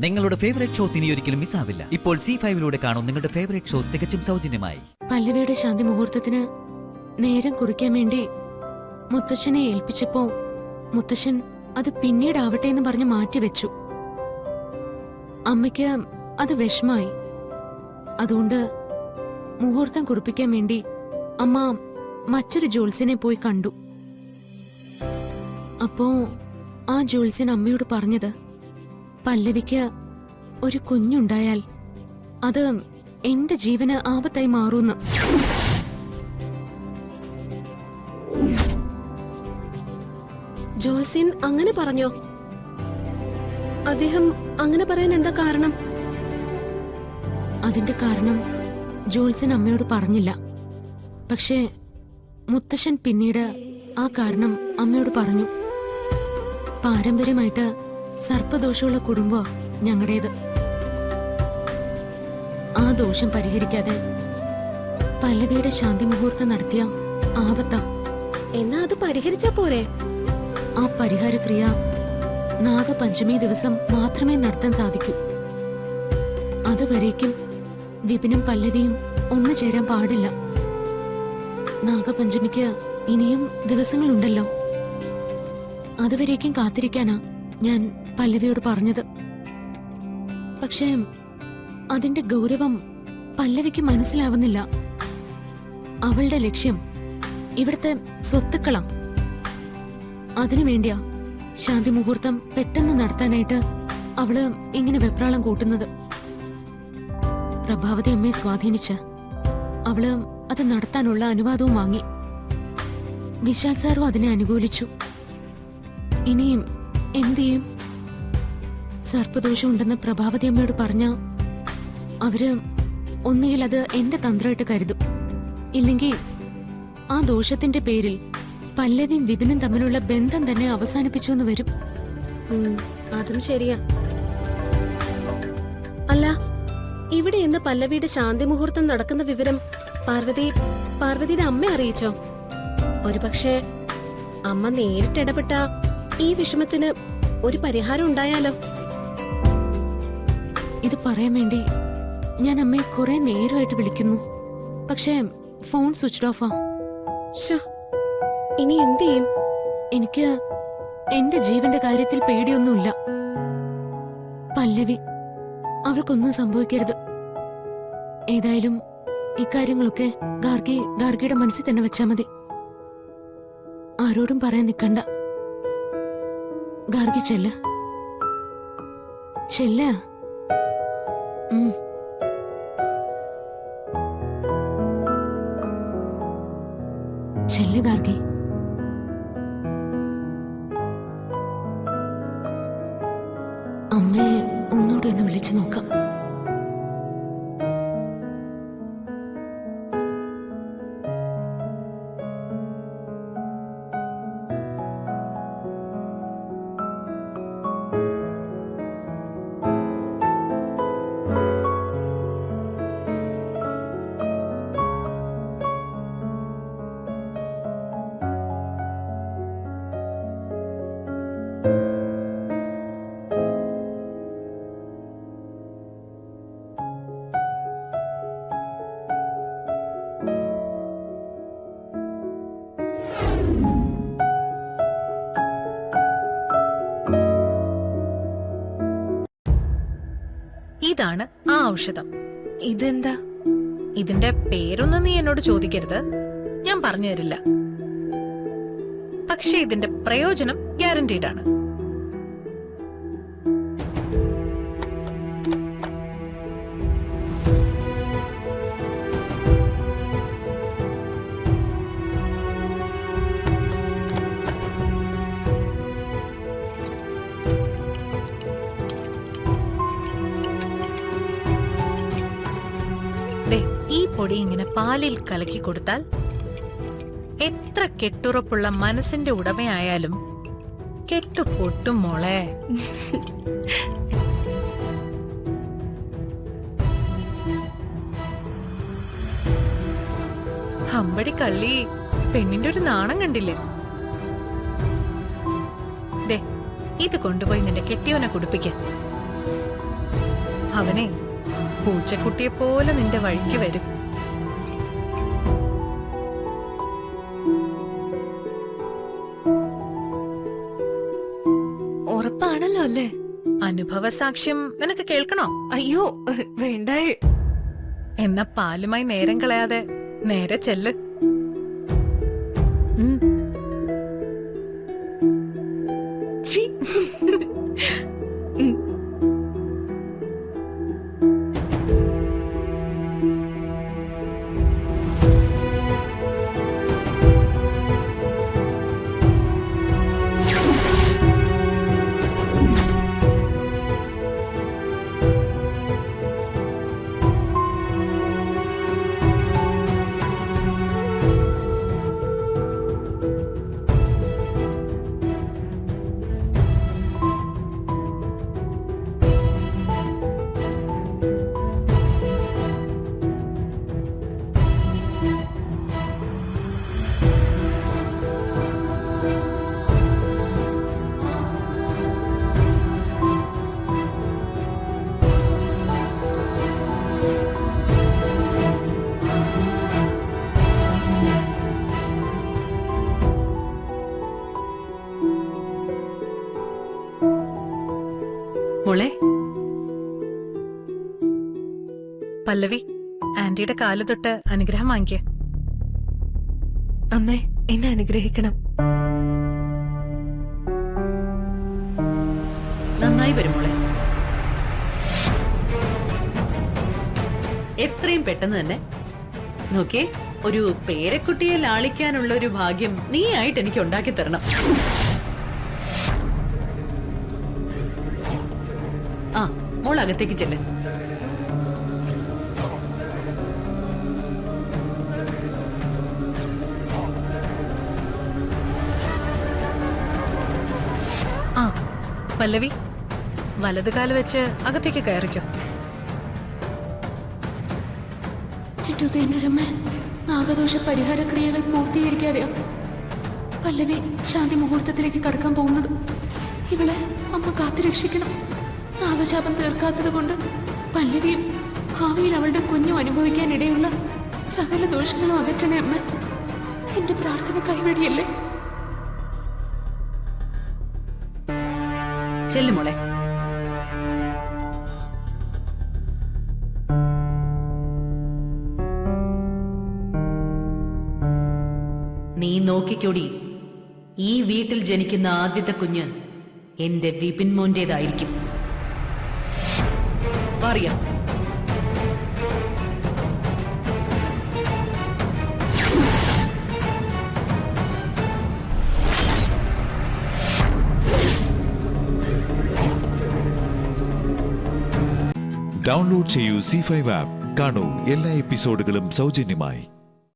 നിങ്ങളുടെ favourite shows ഇനി ഒരിക്കലും മിസ്സാവില്ല. ഇപ്പോൾ C5 കാണും നിങ്ങളുടെ ഫേവറേറ്റ് ഷോസ് തികച്ചും സൗജന്യമായി. പല്ലവിയുടെ ശാന്തി മുഹൂർത്തത്തിന് നേരം കുറിക്കാൻ വേണ്ടി മുത്തശ്ശനെ ഏൽപ്പിച്ചപ്പോ മുത്തശ്ശൻ അത് പിന്നീടാവട്ടെ എന്ന് പറഞ്ഞ് മാറ്റിവെച്ചു. അമ്മയ്ക്ക് അത് വിഷമായി. അതുകൊണ്ട് മുഹൂർത്തം കുറിപ്പിക്കാൻ വേണ്ടി അമ്മ മറ്റൊരു ജ്യോത്സ്യനെ പോയി കണ്ടു. അപ്പോ ആ ജ്യോത്സ്യൻ അമ്മയോട് പറഞ്ഞത്, പല്ലവിക്ക് ഒരു കുഞ്ഞുണ്ടായാൽ അത് എന്റെ ജീവന് ആപത്തായി മാറൂന്ന്. ജോൽസിൻ അങ്ങനെ പറഞ്ഞോ? അദ്ദേഹം അങ്ങനെ പറയാൻ എന്താ കാരണം? അതിന്റെ കാരണം ജോൽസൻ അമ്മയോട് പറഞ്ഞില്ല. പക്ഷേ മുത്തശ്ശൻ പിന്നീട് ആ കാരണം അമ്മയോട് പറഞ്ഞു. പാരമ്പര്യമായിട്ട് സർപ്പദോഷമുള്ള കുടുംബം ഞങ്ങളുടേത്. ആ ദോഷം പരിഹരിക്കാതെ പല്ലവിയുടെ ശാന്തി മുഹൂർത്തം നടത്തിയ ആപത്താ. എന്നാ അത് പരിഹരിച്ചാ പോരെ? ആ പരിഹാരക്രിയ നാഗപഞ്ചമി ദിവസം മാത്രമേ നടത്താൻ സാധിക്കൂ. അതുവരേക്കും വിപിനും പല്ലവിയും ഒന്നു ചേരാൻ പാടില്ല. നാഗപഞ്ചമിക്ക് ഇനിയും ദിവസങ്ങളുണ്ടല്ലോ. അതുവരേക്കും കാത്തിരിക്കാനാ ഞാൻ പല്ലവിയോട് പറഞ്ഞത്. പക്ഷേ അതിന്റെ ഗൗരവം പല്ലവിക്ക് മനസ്സിലാവുന്നില്ല. അവളുടെ ലക്ഷ്യം ഇവിടുത്തെ സ്വത്തുക്കളാ. അതിനുവേണ്ടിയാ ശാന്തി മുഹൂർത്തം പെട്ടെന്ന് നടത്താനായിട്ട് അവള് ഇങ്ങനെ വെപ്രാളം കൂട്ടുന്നത്. പ്രഭാവതി അമ്മയെ സ്വാധീനിച്ച് അവള് അത് നടത്താനുള്ള അനുവാദവും വാങ്ങി. വിശാൽ സാറും അതിനെ അനുകൂലിച്ചു. ഇനിയും എന്തു ചെയ്യും? സർപ്പദോഷം ഉണ്ടെന്ന് പ്രഭാവതി അമ്മയോട് പറഞ്ഞ അവര് ഒന്നുകിൽ അത് എന്റെ തന്ത്രമായിട്ട് കരുതും, ഇല്ലെങ്കിൽ ആ ദോഷത്തിന്റെ പേരിൽ പല്ലവിയും വിപിനും തമ്മിലുള്ള ബന്ധം തന്നെ അവസാനിപ്പിച്ചു എന്ന് വരും. അതും ശരിയാ. അല്ല, ഇവിടെ എന്ന് പല്ലവിയുടെ ശാന്തി മുഹൂർത്തം നടക്കുന്ന വിവരം പാർവതിയുടെ അമ്മ അറിയിച്ചോ? ഒരുപക്ഷെ അമ്മ നേരിട്ടിടപെട്ട ഈ വിഷമത്തിന് ഒരു പരിഹാരം ഉണ്ടായാലോ? ഇത് പറയാൻ വേണ്ടി ഞാൻ അമ്മയെ കുറെ നേരമായിട്ട് വിളിക്കുന്നു. പക്ഷേ ഫോൺ സ്വിച്ച് ഓഫാ. ഇനി എന്ത് ചെയ്യും? എനിക്ക് എന്റെ ജീവന്റെ കാര്യത്തിൽ പേടിയൊന്നുമില്ല. പല്ലവി, അവൾക്കൊന്നും സംഭവിക്കരുത്. ഏതായാലും ഇക്കാര്യങ്ങളൊക്കെ ഗാർഗിയുടെ മനസ്സിൽ തന്നെ വെച്ചാ മതി. ആരോടും പറയാൻ നിക്കണ്ട. ഗാർഗി ചെല്ല. ചെല്ല് ഗാർഗി. അമ്മയെ ഒന്നുകൂടി ഒന്ന് വിളിച്ചു നോക്കാം. ഇതാണ് ആ ഔഷധം. ഇതെന്താ? ഇതിന്റെ പേരൊന്നും നീ എന്നോട് ചോദിക്കരുത്, ഞാൻ പറഞ്ഞു തരില്ല. പക്ഷെ ഇതിന്റെ പ്രയോജനം ഗ്യാരണ്ടീഡ് ആണ്. ഈ പൊടി ഇങ്ങനെ പാലിൽ കലക്കി കൊടുത്താൽ എത്ര കെട്ടുറപ്പുള്ള മനസ്സിന്റെ ഉടമയായാലും കെട്ടുപൊട്ടും മോളെ. ഹമ്പടി കള്ളി, പെണ്ണിന്റെ ഒരു നാണം കണ്ടില്ലേ? ദേ, ഇത് കൊണ്ടുപോയി നിന്റെ കെട്ടിയോനെ കുടിപ്പിക്കാൻ. അവനെ പൂച്ചക്കുട്ടിയെ പോലെ നിന്റെ വഴിക്ക് വരും. ഉറപ്പാണല്ലോ അല്ലേ? അനുഭവ സാക്ഷ്യം നിനക്ക് കേൾക്കണോ? അയ്യോ വേണ്ടായേ. എന്നാ പാലുമായി നേരം കളയാതെ നേരെ ചെല്ല്. ഛീ. മോളെ, പല്ലവി, ആന്റിയുടെ കാല് തൊട്ട് അനുഗ്രഹം വാങ്ങിക്കേ. അമ്മേ, എന്നെ അനുഗ്രഹിക്കണം. നന്നായി വരും മോളെ. എത്രയും പെട്ടെന്ന് തന്നെ നോക്കേ, ഒരു പേരക്കുട്ടിയെ ലാളിക്കാനുള്ള ഒരു ഭാഗ്യം നീ ആയിട്ട് എനിക്ക് ഉണ്ടാക്കി തരണം. ആ, മോൾ അകത്തേക്ക് ചെല്ല്. ആ പല്ലവി, വലതുകാല് വെച്ച് അകത്തേക്ക് കയറിക്കോ. എന്റെ തേനൂരമ്മ, നാഗദോഷ പരിഹാര ക്രിയകൾ പൂർത്തീകരിക്കാതെയാ പല്ലവി ശാന്തി മുഹൂർത്തത്തിലേക്ക് കടക്കാൻ പോകുന്നത്. ഇവളെ അമ്മ കാത്തുരക്ഷിക്കണം. നാഗശാപം തീർക്കാത്തത് കൊണ്ട് പല്ലവിയും ഭാവിയിൽ അവളുടെ കുഞ്ഞും അനുഭവിക്കാനിടയുള്ള സകല ദോഷങ്ങളും അകറ്റണേ അമ്മ. എന്റെ പ്രാർത്ഥന കൈവെടിയല്ലേ. ചെല്ലു മോളെ. നീ നോക്കിക്കോടി, ഈ വീട്ടിൽ ജനിക്കുന്ന ആദ്യത്തെ കുഞ്ഞ് എന്റെ വിപിൻ മോന്റേതായിരിക്കും. അറിയാം. ഡൗൺലോഡ് ചെയ്യൂ C5 ആപ്പ്. കാണൂ എല്ലാ എപ്പിസോഡുകളും സൗജന്യമായി.